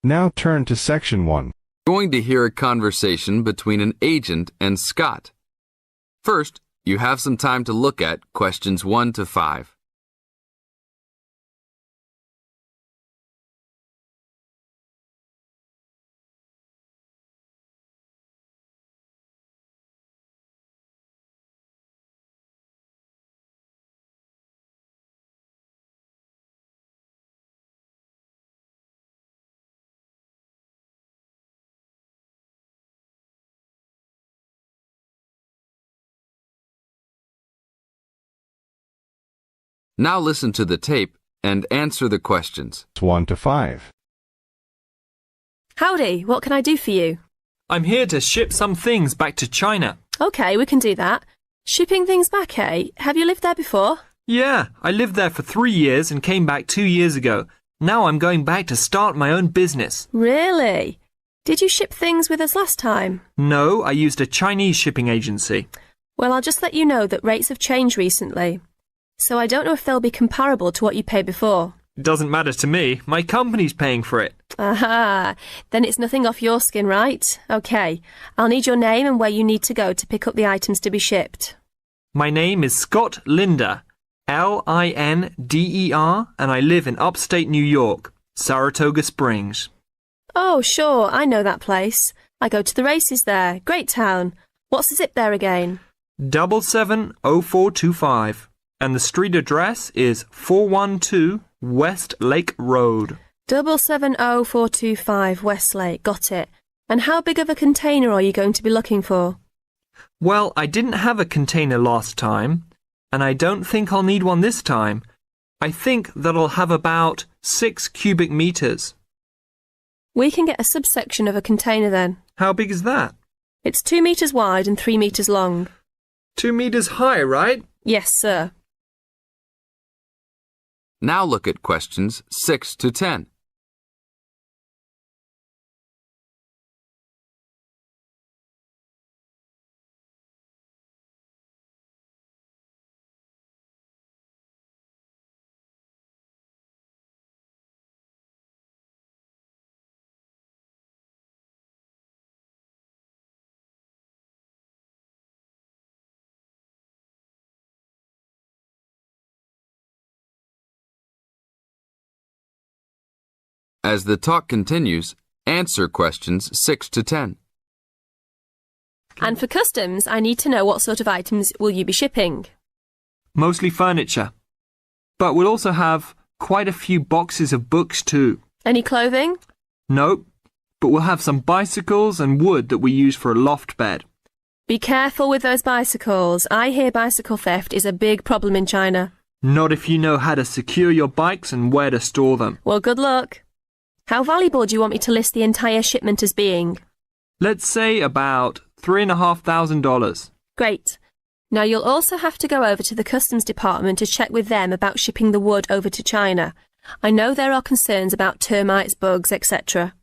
Now turn to section 1. You're going to hear a conversation between an agent and Scott. First, you have some time to look at questions 1 to 5. Now listen to the tape and answer the questions. 1 to 5. Howdy, what can I do for you? I'm here to ship some things back to China. Okay, we can do that. Shipping things back, eh? Have you lived there before? Yeah, I lived there for 3 years and came back 2 years ago. Now I'm going back to start my own business. Really? Did you ship things with us last time? No, I used a Chinese shipping agency. Well, I'll just let you know that rates have changed recently. So I don't know if they'll be comparable to what you paid before. It doesn't matter to me. My company's paying for it. Aha, then it's nothing off your skin, right? Okay, I'll need your name and where you need to go to pick up the items to be shipped. My name is Scott Linder, Linder, and I live in upstate New York, Saratoga Springs. Oh, sure, I know that place. I go to the races there. Great town. What's the zip there again? 770425. And the street address is 412 West Lake Road. 770425 Westlake, got it. And how big of a container are you going to be looking for? Well, I didn't have a container last time, and I don't think I'll need one this time. I think that I'll have about 6 cubic meters. We can get a subsection of a container then. How big is that? It's 2 meters wide and 3 meters long. 2 meters high, right? Yes, sir. Now look at questions 6 to 10. As the talk continues, answer questions 6 to 10. And for customs, I need to know what sort of items will you be shipping? Mostly furniture. But we'll also have quite a few boxes of books too. Any clothing? Nope. But we'll have some bicycles and wood that we use for a loft bed. Be careful with those bicycles. I hear bicycle theft is a big problem in China. Not if you know how to secure your bikes and where to store them. Well, good luck. How valuable do you want me to list the entire shipment as being? Let's say about $3,500. Great. Now you'll also have to go over to the customs department to check with them about shipping the wood over to China. I know there are concerns about termites, bugs, etc.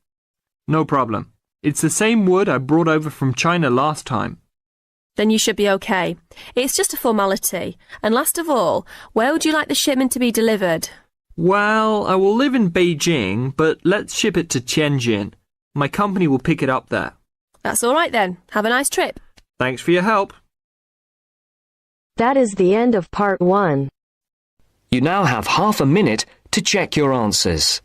No problem. It's the same wood I brought over from China last time. Then you should be okay. It's just a formality. And last of all, where would you like the shipment to be delivered? Well, I will live in Beijing, but let's ship it to Tianjin. My company will pick it up there. That's all right then. Have a nice trip. Thanks for your help. That is the end of part 1. You now have half a minute to check your answers.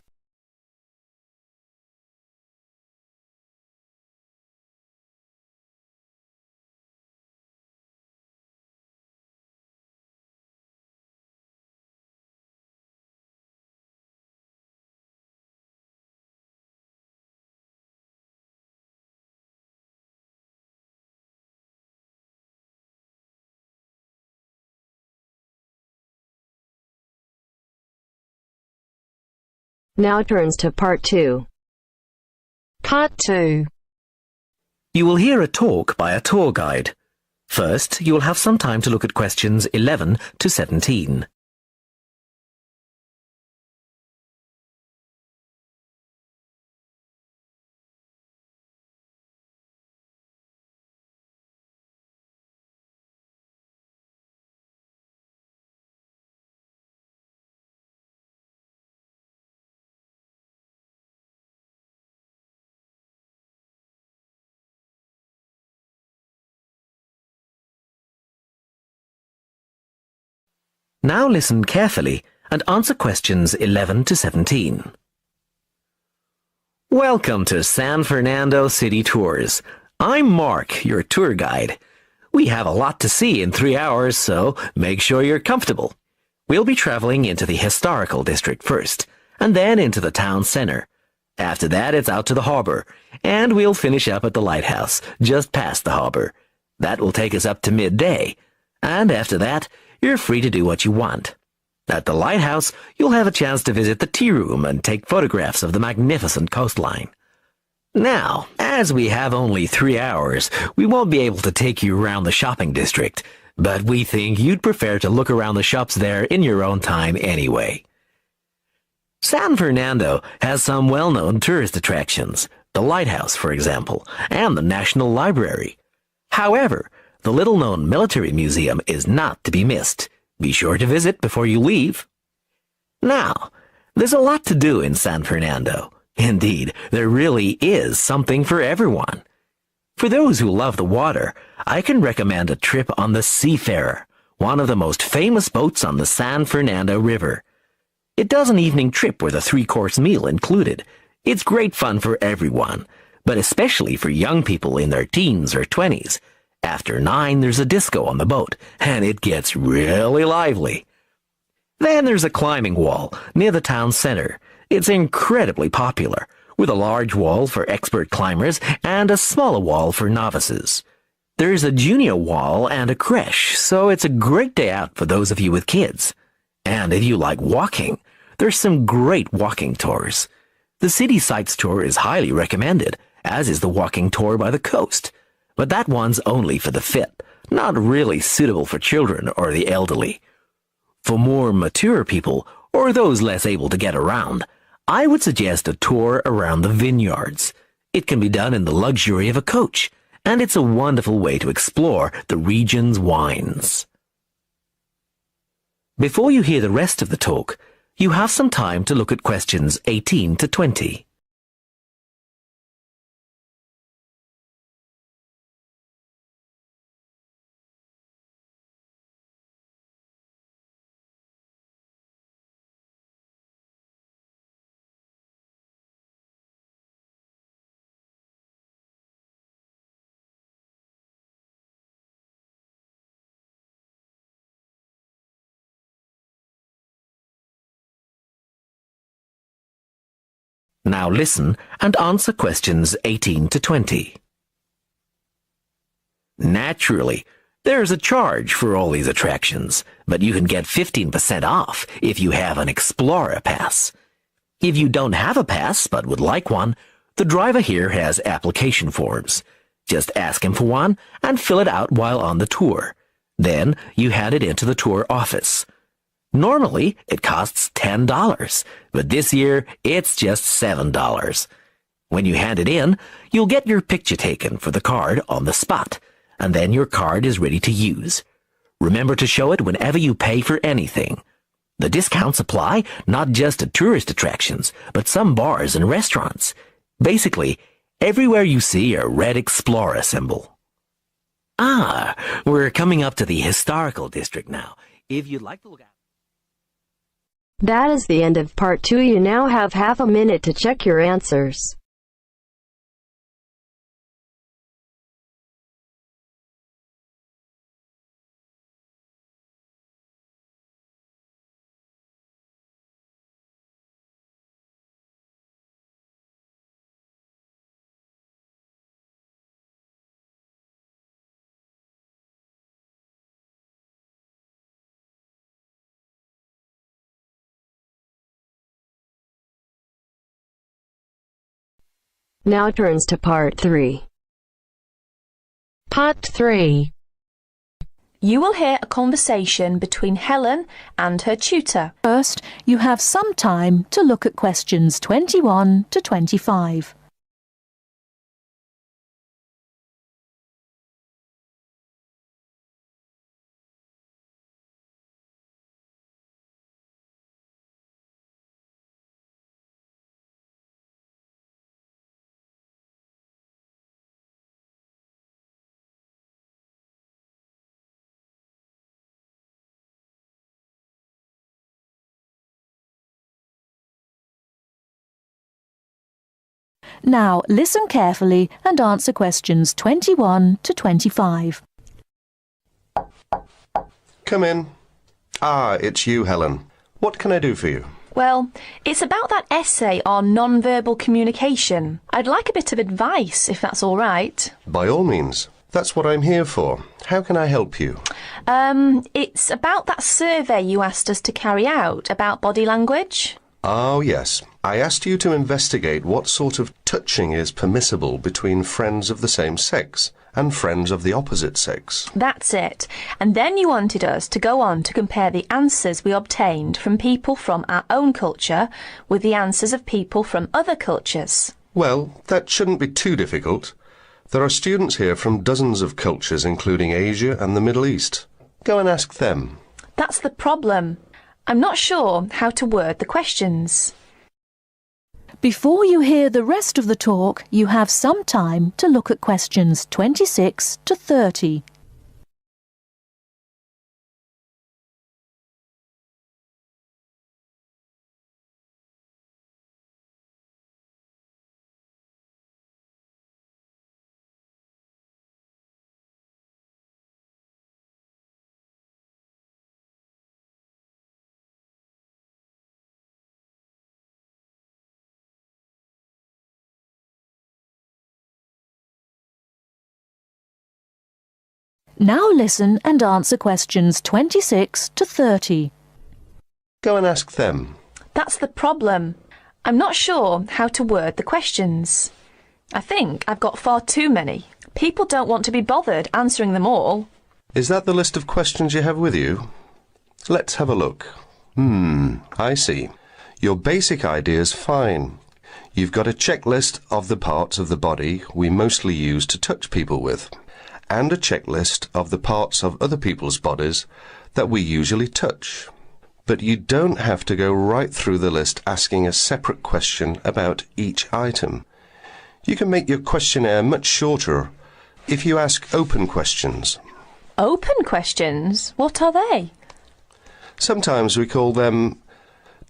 Now turns to part 2. Part 2. You will hear a talk by a tour guide. First, you will have some time to look at questions 11 to 17. Now listen carefully and answer questions 11 to 17. Welcome to San Fernando City Tours. I'm Mark, your tour guide. We have a lot to see in 3 hours, so make sure you're comfortable. We'll be traveling into the historical district first, and then into the town center. After that, it's out to the harbor, and we'll finish up at the lighthouse, just past the harbor. That will take us up to midday, and after that, you're free to do what you want. At the lighthouse, you'll have a chance to visit the tea room and take photographs of the magnificent coastline. Now, as we have only 3 hours, we won't be able to take you around the shopping district, but we think you'd prefer to look around the shops there in your own time anyway. San Fernando has some well-known tourist attractions, the lighthouse, for example, and the National Library. However, the little-known military museum is not to be missed. Be sure to visit before you leave. Now, there's a lot to do in San Fernando. Indeed, there really is something for everyone. For those who love the water, I can recommend a trip on the Seafarer, one of the most famous boats on the San Fernando River. It does an evening trip with a 3-course meal included. It's great fun for everyone, but especially for young people in their teens or 20s. After 9, there's a disco on the boat, and it gets really lively. Then there's a climbing wall near the town center. It's incredibly popular, with a large wall for expert climbers and a smaller wall for novices. There's a junior wall and a creche, so it's a great day out for those of you with kids. And if you like walking, there's some great walking tours. The City Sights tour is highly recommended, as is the walking tour by the coast. But that one's only for the fit, not really suitable for children or the elderly. For more mature people, or those less able to get around, I would suggest a tour around the vineyards. It can be done in the luxury of a coach, and it's a wonderful way to explore the region's wines. Before you hear the rest of the talk, you have some time to look at questions 18 to 20. Now listen and answer questions 18 to 20. Naturally, there's a charge for all these attractions, but you can get 15% off if you have an Explorer Pass. If you don't have a pass but would like one, the driver here has application forms. Just ask him for one and fill it out while on the tour. Then you hand it into the tour office. Normally, it costs $10, but this year, it's just $7. When you hand it in, you'll get your picture taken for the card on the spot, and then your card is ready to use. Remember to show it whenever you pay for anything. The discounts apply not just to tourist attractions, but some bars and restaurants. Basically, everywhere you see a red Explorer symbol. We're coming up to the historical district now. If you'd like to look at... That is the end of part 2. You now have half a minute to check your answers. Now turns to part 3. Part 3. You will hear a conversation between Helen and her tutor. First, you have some time to look at questions 21 to 25. Now listen carefully and answer questions 21 to 25. Come in. Ah, it's you, Helen. What can I do for you? Well, it's about that essay on non-verbal communication. I'd like a bit of advice, if that's all right. By all means. That's what I'm here for. How can I help you? It's about that survey you asked us to carry out about body language. Oh, yes. I asked you to investigate what sort of touching is permissible between friends of the same sex and friends of the opposite sex. That's it. And then you wanted us to go on to compare the answers we obtained from people from our own culture with the answers of people from other cultures. Well, that shouldn't be too difficult. There are students here from dozens of cultures, including Asia and the Middle East. Go and ask them. That's the problem. I'm not sure how to word the questions. Before you hear the rest of the talk, you have some time to look at questions 26 to 30. Now listen and answer questions 26 to 30. Go and ask them. That's the problem. I'm not sure how to word the questions. I think I've got far too many. People don't want to be bothered answering them all. Is that the list of questions you have with you? Let's have a look. I see. Your basic idea is fine. You've got a checklist of the parts of the body we mostly use to touch people with, and a checklist of the parts of other people's bodies that we usually touch. But you don't have to go right through the list asking a separate question about each item. You can make your questionnaire much shorter if you ask open questions. Open questions? What are they? Sometimes we call them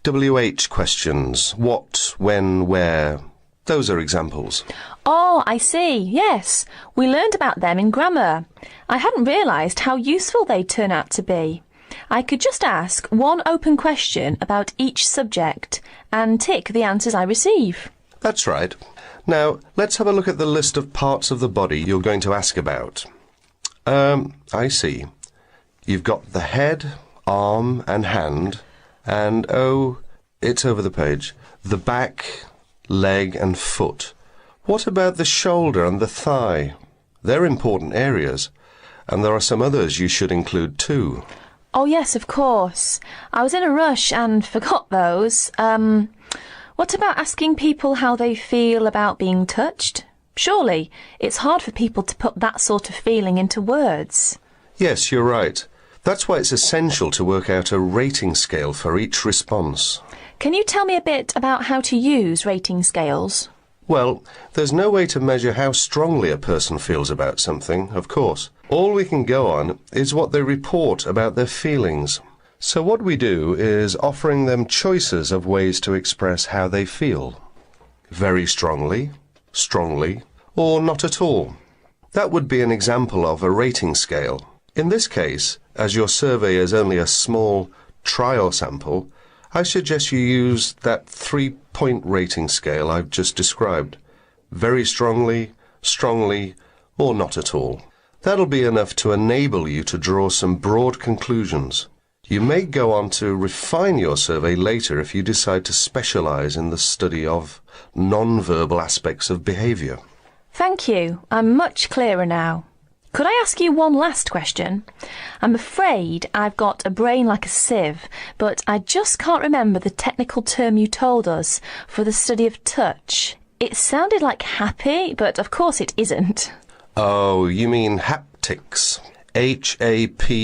WH questions. What, when, where. Those are examples. Oh, I see. Yes, we learned about them in grammar. I hadn't realised how useful they turn out to be. I could just ask one open question about each subject and tick the answers I receive. That's right. Now, let's have a look at the list of parts of the body you're going to ask about. I see. You've got the head, arm and hand, and, oh, it's over the page, the back, leg and foot. What about the shoulder and the thigh? They're important areas, and there are some others you should include too. Oh, yes, of course. I was in a rush and forgot those. What about asking people how they feel about being touched? Surely it's hard for people to put that sort of feeling into words. Yes, you're right. That's why it's essential to work out a rating scale for each response. Can you tell me a bit about how to use rating scales? Well, there's no way to measure how strongly a person feels about something, of course. All we can go on is what they report about their feelings. So what we do is offering them choices of ways to express how they feel. Very strongly, strongly, or not at all. That would be an example of a rating scale. In this case, as your survey is only a small trial sample, I suggest you use that 3-point rating scale I've just described. Very strongly, strongly, or not at all. That'll be enough to enable you to draw some broad conclusions. You may go on to refine your survey later if you decide to specialise in the study of non-verbal aspects of behaviour. Thank you. I'm much clearer now. Could I ask you one last question? I'm afraid I've got a brain like a sieve, but I just can't remember the technical term you told us for the study of touch. It sounded like happy, but of course it isn't. Oh, you mean haptics. Haptics.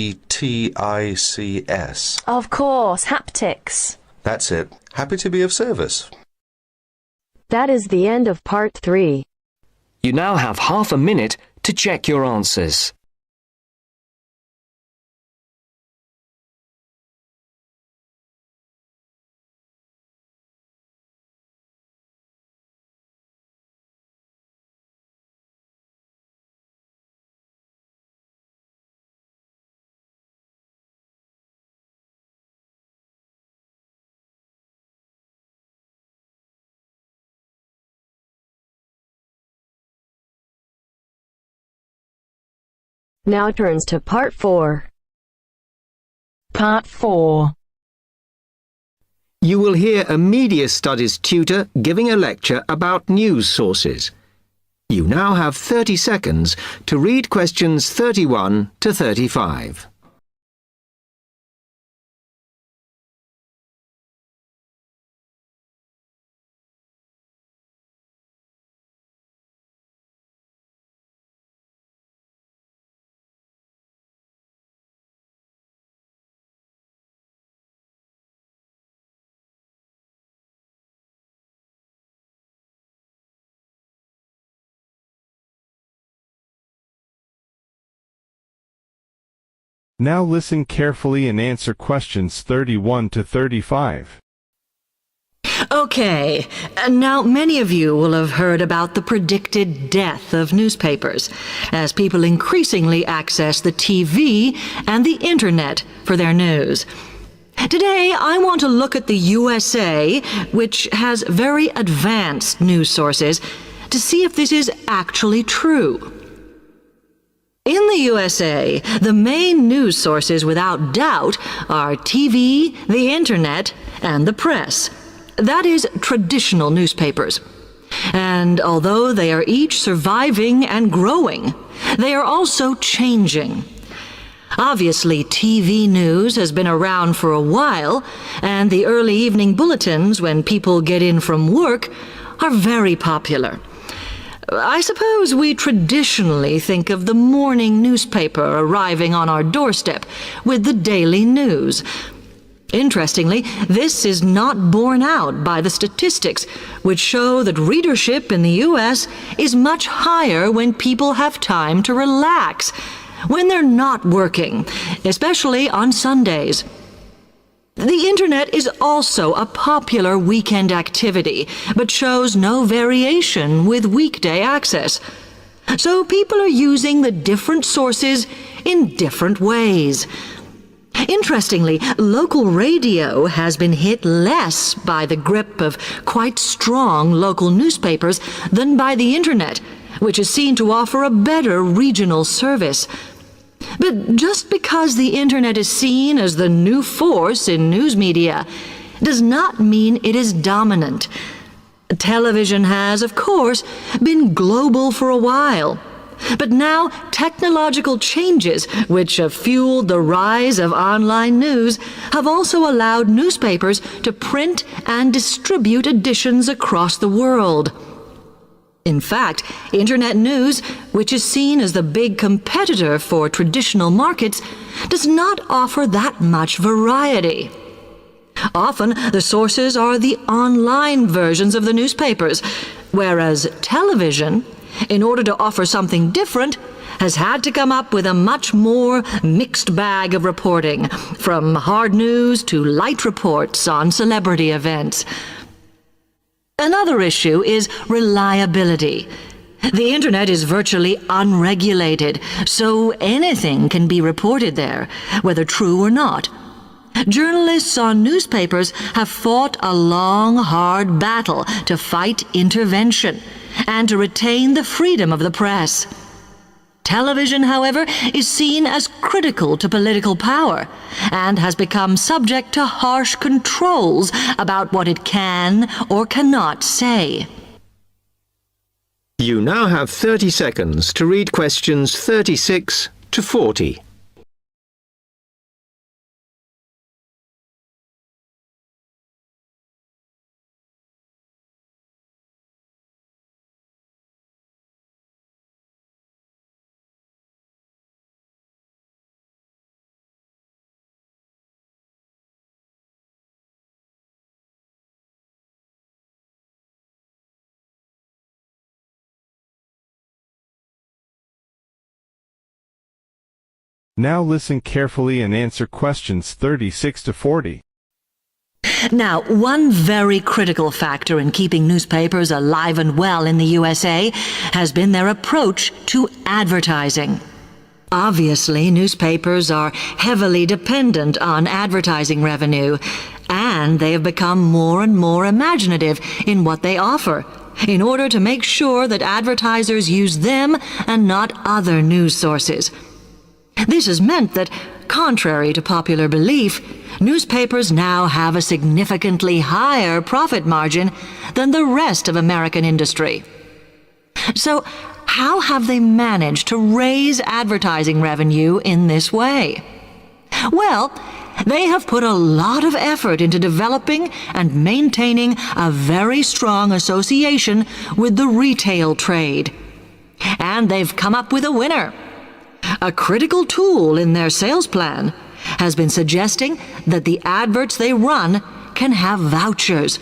Of course, haptics. That's it. Happy to be of service. That is the end of part 3. You now have half a minute to check your answers. Now turns to Part 4. Part 4. You will hear a media studies tutor giving a lecture about news sources. You now have 30 seconds to read questions 31 to 35. Now listen carefully and answer questions 31 to 35. Okay, now many of you will have heard about the predicted death of newspapers as people increasingly access the TV and the internet for their news. Today, I want to look at the USA, which has very advanced news sources, to see if this is actually true. In the USA, the main news sources without doubt are TV, the internet, and the press. That is, traditional newspapers. And although they are each surviving and growing, they are also changing. Obviously, TV news has been around for a while, and the early evening bulletins when people get in from work are very popular. I suppose we traditionally think of the morning newspaper arriving on our doorstep with the daily news. Interestingly, this is not borne out by the statistics, which show that readership in the U.S. is much higher when people have time to relax, when they're not working, especially on Sundays. The internet is also a popular weekend activity, but shows no variation with weekday access. So people are using the different sources in different ways. Interestingly, local radio has been hit less by the grip of quite strong local newspapers than by the internet, which is seen to offer a better regional service. But just because the internet is seen as the new force in news media does not mean it is dominant. Television has, of course, been global for a while. But now technological changes, which have fueled the rise of online news, have also allowed newspapers to print and distribute editions across the world. In fact, Internet news, which is seen as the big competitor for traditional markets, does not offer that much variety. Often, the sources are the online versions of the newspapers, whereas television, in order to offer something different, has had to come up with a much more mixed bag of reporting, from hard news to light reports on celebrity events. Another issue is reliability. The internet is virtually unregulated, so anything can be reported there, whether true or not. Journalists on newspapers have fought a long, hard battle to fight intervention and to retain the freedom of the press. Television, however, is seen as critical to political power and has become subject to harsh controls about what it can or cannot say. You now have 30 seconds to read questions 36 to 40. Now listen carefully and answer questions 36 to 40. Now, one very critical factor in keeping newspapers alive and well in the USA has been their approach to advertising. Obviously, newspapers are heavily dependent on advertising revenue, and they have become more and more imaginative in what they offer, in order to make sure that advertisers use them and not other news sources. This has meant that, contrary to popular belief, newspapers now have a significantly higher profit margin than the rest of American industry. So, how have they managed to raise advertising revenue in this way? Well, they have put a lot of effort into developing and maintaining a very strong association with the retail trade. And they've come up with a winner. A critical tool in their sales plan has been suggesting that the adverts they run can have vouchers.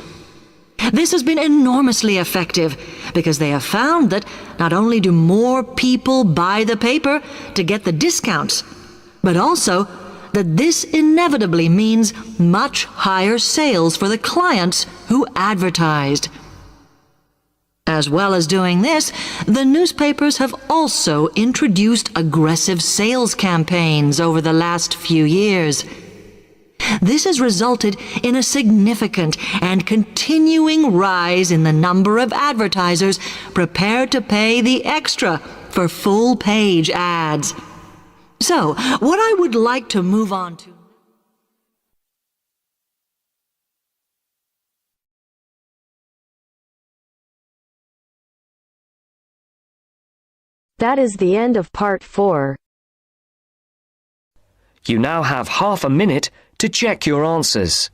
This has been enormously effective because they have found that not only do more people buy the paper to get the discounts, but also that this inevitably means much higher sales for the clients who advertised. As well as doing this, the newspapers have also introduced aggressive sales campaigns over the last few years. This has resulted in a significant and continuing rise in the number of advertisers prepared to pay the extra for full-page ads. So, what I would like to move on to... That is the end of part 4. You now have half a minute to check your answers.